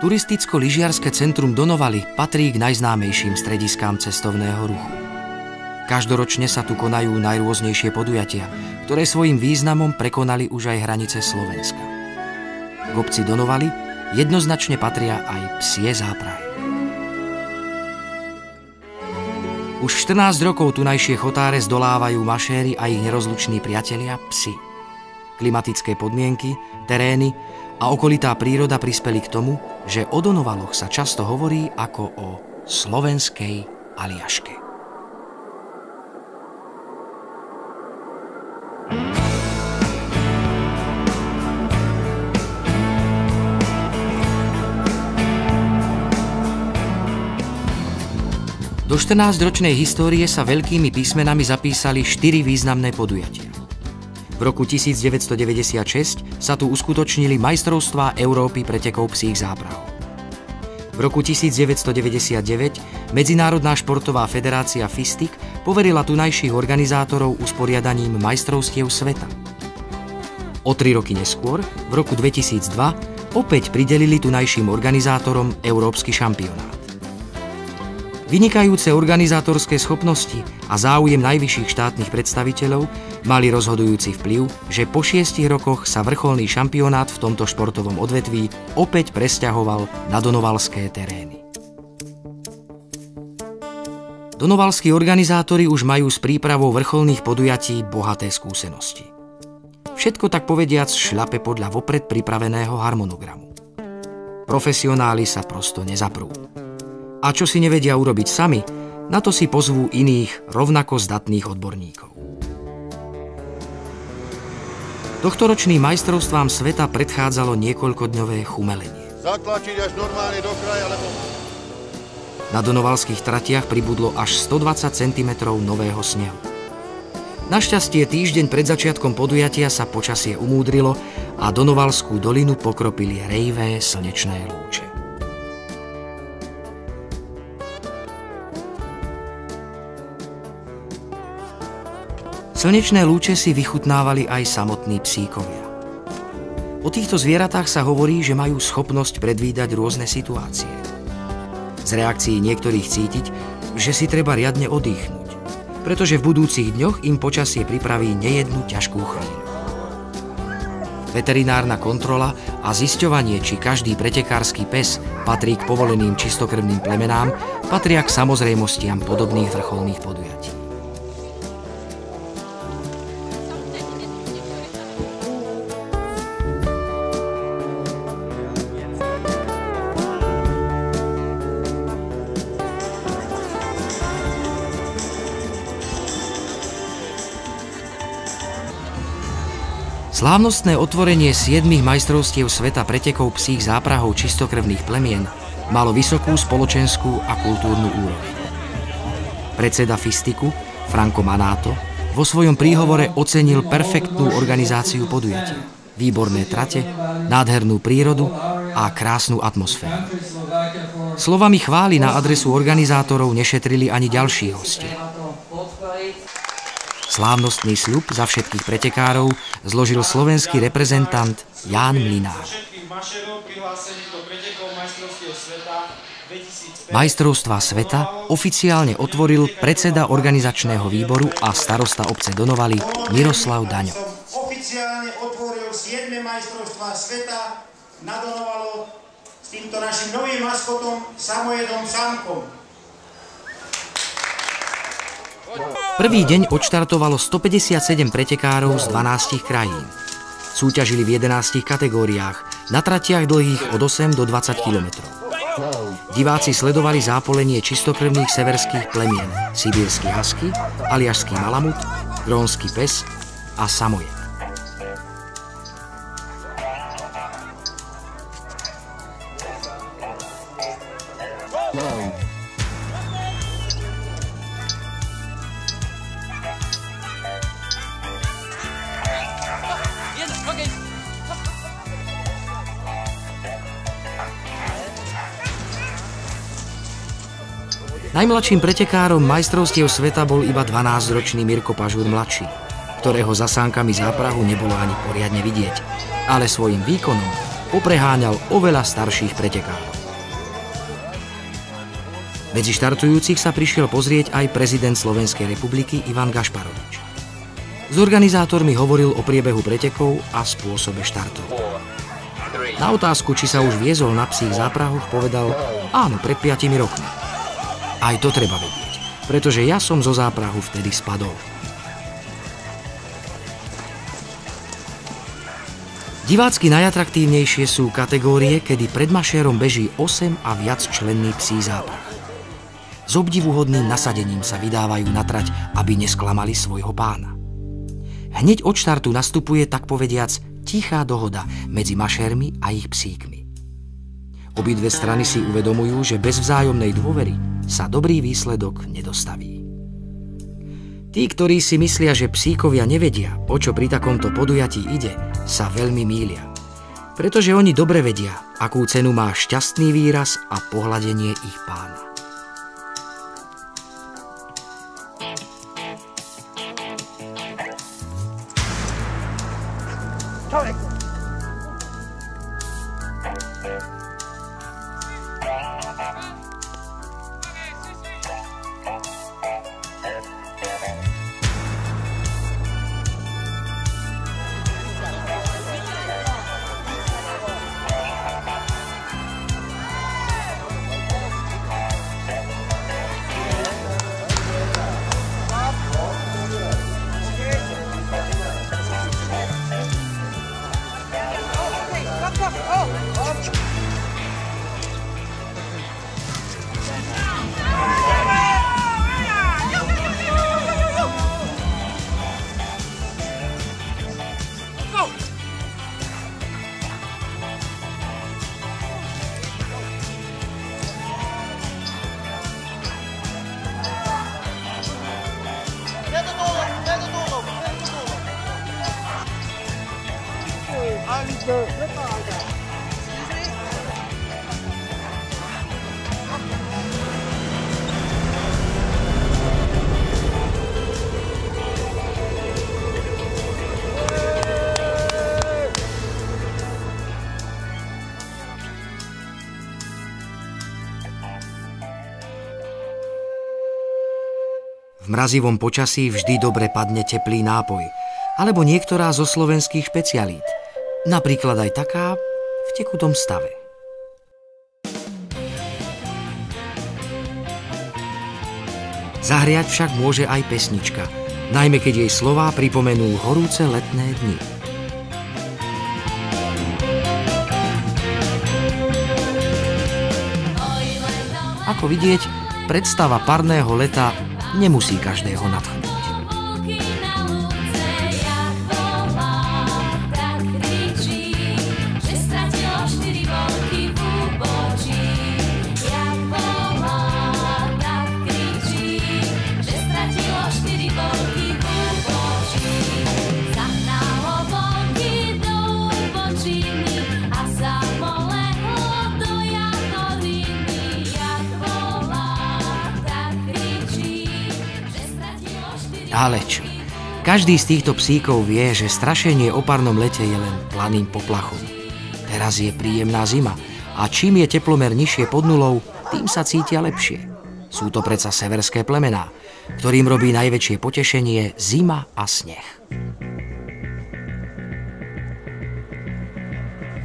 Turisticko-lyžiarske centrum Donovali patrí k najznámejším strediskám cestovného ruchu. Každoročne sa tu konajú najrôznejšie podujatia, ktoré svojím významom prekonali už aj hranice Slovenska. K obci Donovali jednoznačne patria aj psie záprahy. Už 14 rokov tunajšie chotáre zdolávajú mašéri a ich nerozluční priatelia psi. Klimatické podmienky, terény a okolitá príroda prispeli k tomu, že o Donovaloch sa často hovorí ako o slovenskej Aliaške. Do 14-ročnej histórie sa veľkými písmenami zapísali 4 významné podujatia. V roku 1996 sa tu uskutočnili majstrovstvá Európy pretekov psích záprahov. V roku 1999 Medzinárodná športová federácia FISTIC poverila tunajších organizátorov usporiadaním majstrovstiev sveta. O 3 roky neskôr, v roku 2002, opäť pridelili tunajším organizátorom Európsky šampionát. Vynikajúce organizátorské schopnosti a záujem najvyšších štátnych predstaviteľov mali rozhodujúci vplyv, že po 6 rokoch sa vrcholný šampionát v tomto športovom odvetví opäť presťahoval na donovalské terény. Donovalskí organizátori už majú s prípravou vrcholných podujatí bohaté skúsenosti. Všetko tak povediac šľape podľa vopred pripraveného harmonogramu. Profesionáli sa prosto nezaprú. A čo si nevedia urobiť sami, na to si pozvú iných rovnako zdatných odborníkov. Tohtoročným majstrovstvám sveta predchádzalo niekoľkodňové chumelenie. Zatlačiť až normálne do kraja, lebo... Na donovalských tratiach pribudlo až 120 cm nového snehu. Našťastie týždeň pred začiatkom podujatia sa počasie umúdrilo a Donovalskú dolinu pokropili rejvé slnečné lúče. Slnečné lúče si vychutnávali aj samotní psíkovia. O týchto zvieratách sa hovorí, že majú schopnosť predvídať rôzne situácie. Z reakcií niektorých cítiť, že si treba riadne oddychnúť, pretože v budúcich dňoch im počasie pripraví nejednu ťažkú chvíľu. Veterinárna kontrola a zisťovanie, či každý pretekársky pes patrí k povoleným čistokrvným plemenám, patria k samozrejmostiam podobných vrcholných podujatí. Slávnostné otvorenie 7 majstrovstiev sveta pretekov psích záprahov čistokrvných plemien malo vysokú spoločenskú a kultúrnu úroveň. Predseda FISTICu, Franco Manato, vo svojom príhovore ocenil perfektnú organizáciu podujatia, výborné trate, nádhernú prírodu a krásnu atmosféru. Slovami chvály na adresu organizátorov nešetrili ani ďalší hostia. Slávnostný sľub za všetkých pretekárov zložil slovenský reprezentant Ján Mlynár. Majstrovstvá sveta oficiálne otvoril predseda organizačného výboru a starosta obce Donovali Miroslav Daňo. Oficiálne otvoril 7. majstrovstvá sveta na Donovalo s týmto našim novým maskotom Samojedom Samkom. Prvý deň odštartovalo 157 pretekárov z 12 krajín. Súťažili v 11 kategóriách, na tratiach dlhých od 8 do 20 kilometrov. Diváci sledovali zápolenie čistokrvných severských plemien, sibírsky husky, aliašský malamut, grónsky pes a samojed. Najmladším pretekárom majstrovstiev sveta bol iba 12-ročný Mirko Pažúr mladší, ktorého za sánkami záprahu nebolo ani poriadne vidieť, ale svojim výkonom popreháňal oveľa starších pretekárov. Medzi štartujúcich sa prišiel pozrieť aj prezident Slovenskej republiky Ivan Gašparovič. S organizátormi hovoril o priebehu pretekov a spôsobe štartov. Na otázku, či sa už viezol na psích záprahoch, povedal: áno, pred 5 rokmi. Aj to treba vedieť, pretože ja som zo záprahu vtedy spadol. Divácky najatraktívnejšie sú kategórie, kedy pred mašérom beží 8 a viac členný psí záprah. S obdivuhodným nasadením sa vydávajú na trať, aby nesklamali svojho pána. Hneď od štartu nastupuje, tak povediac, tichá dohoda medzi mašérmi a ich psíkmi. Obidve strany si uvedomujú, že bez vzájomnej dôvery sa dobrý výsledok nedostaví. Tí, ktorí si myslia, že psíkovia nevedia, o čo pri takomto podujatí ide, sa veľmi mýlia. Pretože oni dobre vedia, akú cenu má šťastný výraz a pohľadenie ich pána. V mrazivom počasí vždy dobre padne teplý nápoj, alebo niektorá zo slovenských špecialít, napríklad aj taká v tekutom stave. Zahriať však môže aj pesnička, najmä keď jej slová pripomenú horúce letné dni. Ako vidieť, predstava parného leta nemusí každého nadchnúť. Ale čo? Každý z týchto psíkov vie, že strašenie o parnom lete je len planým poplachom. Teraz je príjemná zima a čím je teplomer nižšie pod nulou, tým sa cítia lepšie. Sú to predsa severské plemená, ktorým robí najväčšie potešenie zima a sneh.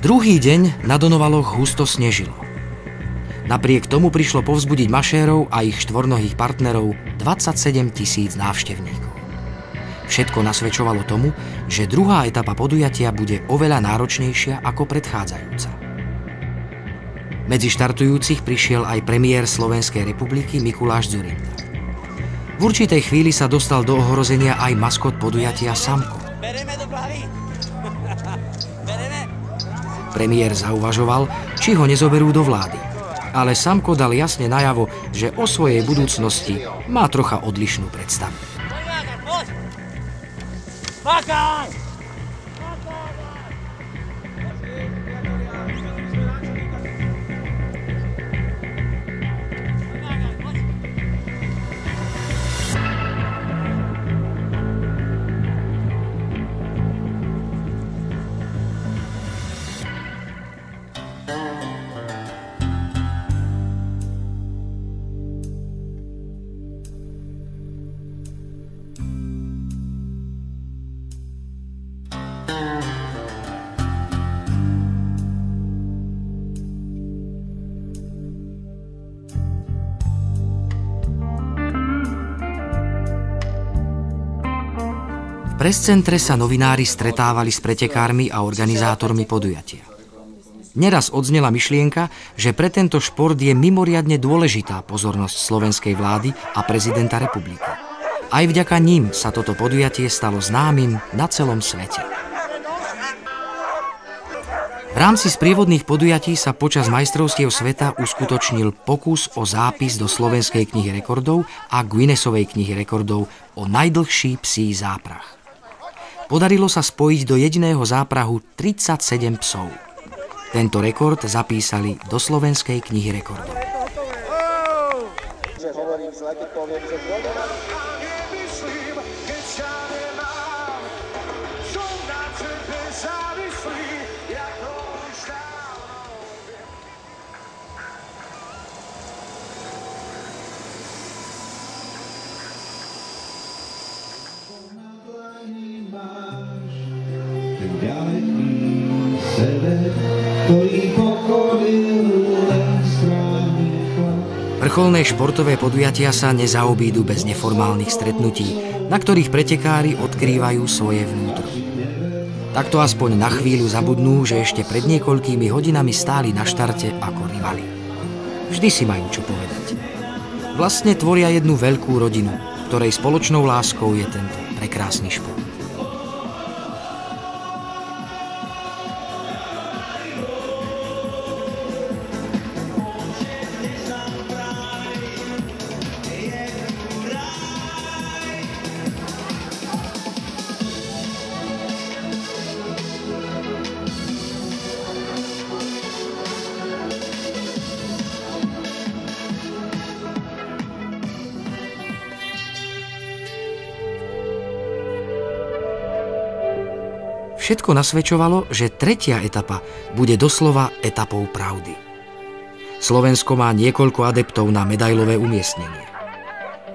Druhý deň na Donovaloch husto snežilo. Napriek tomu prišlo povzbudiť mašérov a ich štvornohých partnerov 27 000 návštevníkov. Všetko nasvedčovalo tomu, že druhá etapa podujatia bude oveľa náročnejšia ako predchádzajúca. Medzi štartujúcich prišiel aj premiér Slovenskej republiky Mikuláš Dzurinda. V určitej chvíli sa dostal do ohrozenia aj maskot podujatia Samko. Premiér zauvažoval, či ho nezoberú do vlády. Ale Samko dal jasne najavo, že o svojej budúcnosti má trocha odlišnú predstavu. V prescentre sa novinári stretávali s pretekármi a organizátormi podujatia. Neraz odznela myšlienka, že pre tento šport je mimoriadne dôležitá pozornosť slovenskej vlády a prezidenta republiky. Aj vďaka ním sa toto podujatie stalo známym na celom svete. V rámci sprievodných podujatí sa počas majstrovstiev sveta uskutočnil pokus o zápis do Slovenskej knihy rekordov a Guinnessovej knihy rekordov o najdlhší psí záprah. Podarilo sa spojiť do jediného záprahu 37 psov. Tento rekord zapísali do Slovenskej knihy rekordov. Vrcholné športové podujatia sa nezaobídu bez neformálnych stretnutí, na ktorých pretekári odkrývajú svoje vnútro. Takto aspoň na chvíľu zabudnú, že ešte pred niekoľkými hodinami stáli na štarte ako rivali. Vždy si majú čo povedať. Vlastne tvoria jednu veľkú rodinu, ktorej spoločnou láskou je tento prekrásny šport. Všetko nasvedčovalo, že tretia etapa bude doslova etapou pravdy. Slovensko má niekoľko adeptov na medailové umiestnenie.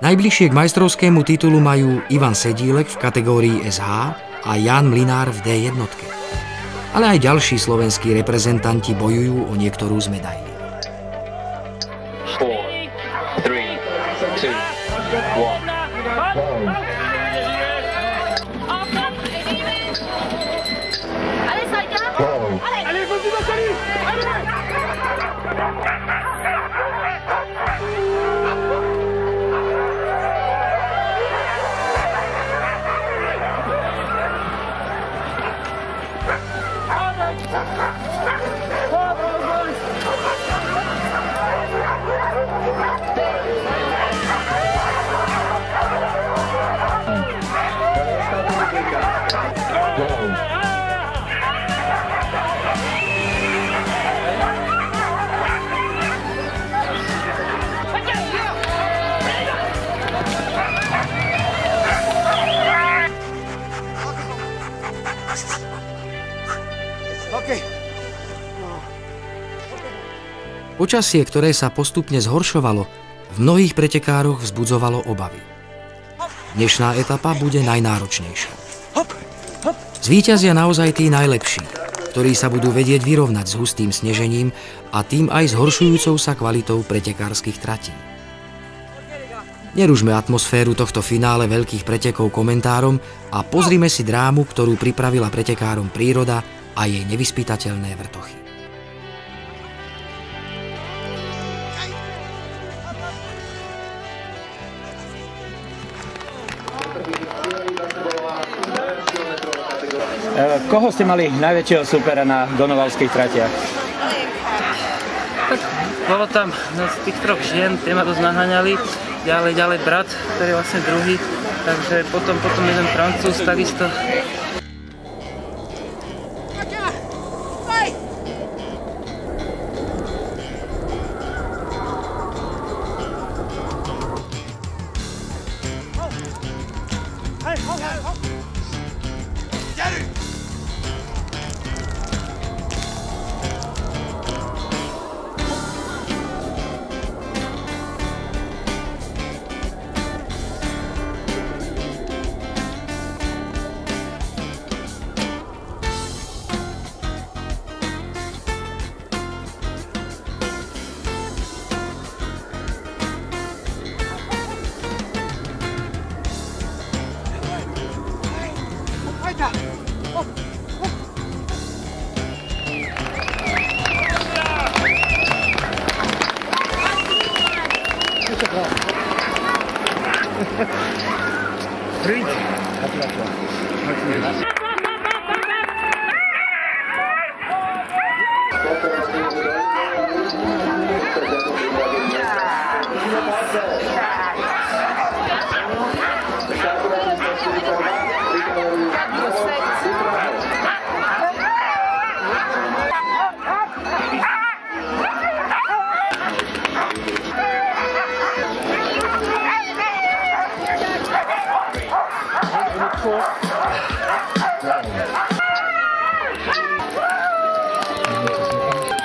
Najbližšie k majstrovskému titulu majú Ivan Sedílek v kategórii SH a Ján Mlynár v D1. Ale aj ďalší slovenskí reprezentanti bojujú o niektorú z medailí. 4, 3, 2, 1. Počasie, ktoré sa postupne zhoršovalo, v mnohých pretekároch vzbudzovalo obavy. Dnešná etapa bude najnáročnejšia. Zvíťazia naozaj tí najlepší, ktorí sa budú vedieť vyrovnať s hustým snežením a tým aj zhoršujúcou sa kvalitou pretekárskych tratí. Nerušme atmosféru tohto finále veľkých pretekov komentárom a pozrime si drámu, ktorú pripravila pretekárom príroda a jej nevyspytateľné vrtochy. Koho ste mali najväčšieho supera na donovalských tratiach? Tak bolo tam z tých troch žien, tie ma dosť naháňali. Ďalej brat, ktorý je vlastne druhý. Takže potom jeden Francúz takisto.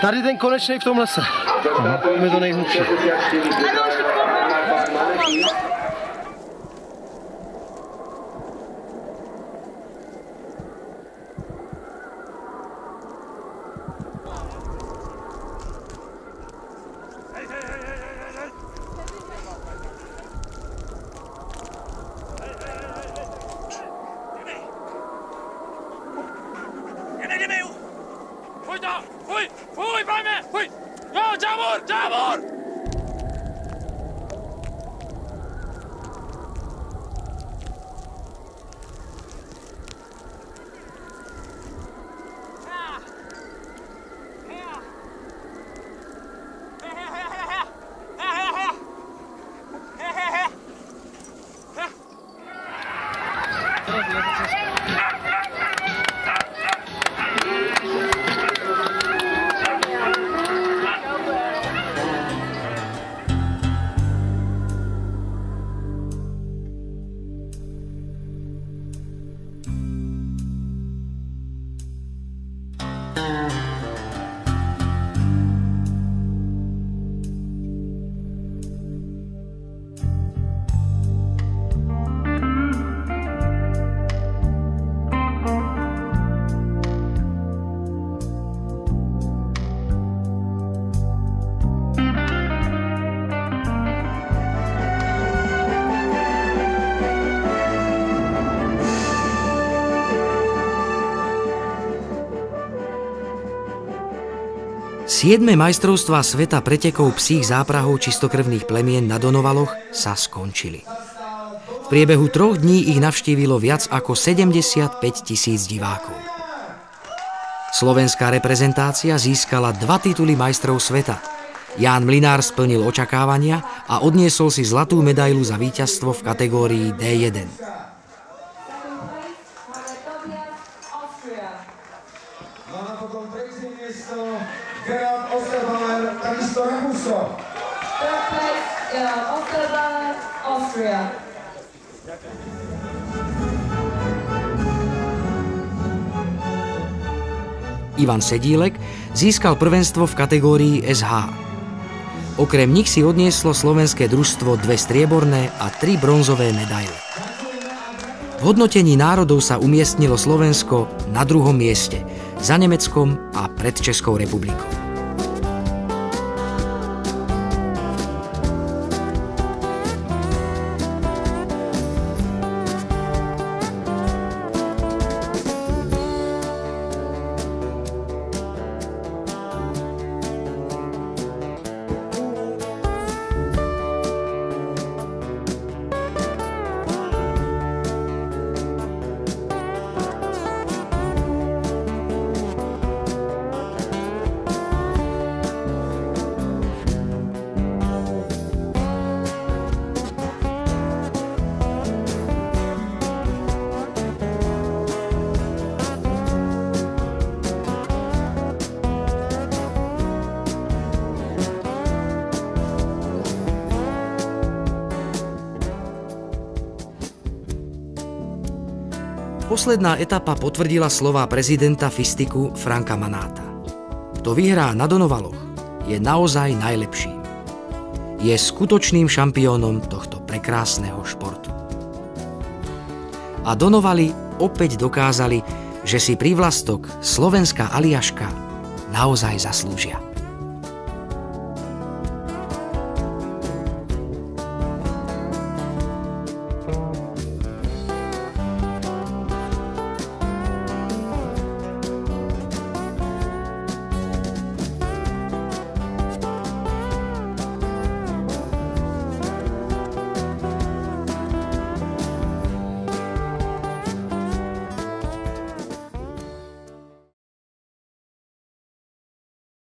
Tady ten konečný v tom lese. Je to nejhlubší. Siedme majstrovstvá sveta pretekov psích záprahov čistokrvných plemien na Donovaloch sa skončili. V priebehu 3 dní ich navštívilo viac ako 75 000 divákov. Slovenská reprezentácia získala 2 tituly majstrov sveta. Ján Mlynár splnil očakávania a odniesol si zlatú medailu za víťazstvo v kategórii D1. Ivan Sedílek získal prvenstvo v kategórii SH. Okrem nich si odnieslo slovenské družstvo 2 strieborné a 3 bronzové medaile. V hodnotení národov sa umiestnilo Slovensko na 2. mieste, za Nemeckom a pred Českou republikou. Posledná etapa potvrdila slová prezidenta Fistiku Franka Manáta. Kto vyhrá na Donovaloch, je naozaj najlepším. Je skutočným šampiónom tohto prekrásneho športu. A Donovali opäť dokázali, že si prívlastok Slovenská Aliaška naozaj zaslúžia.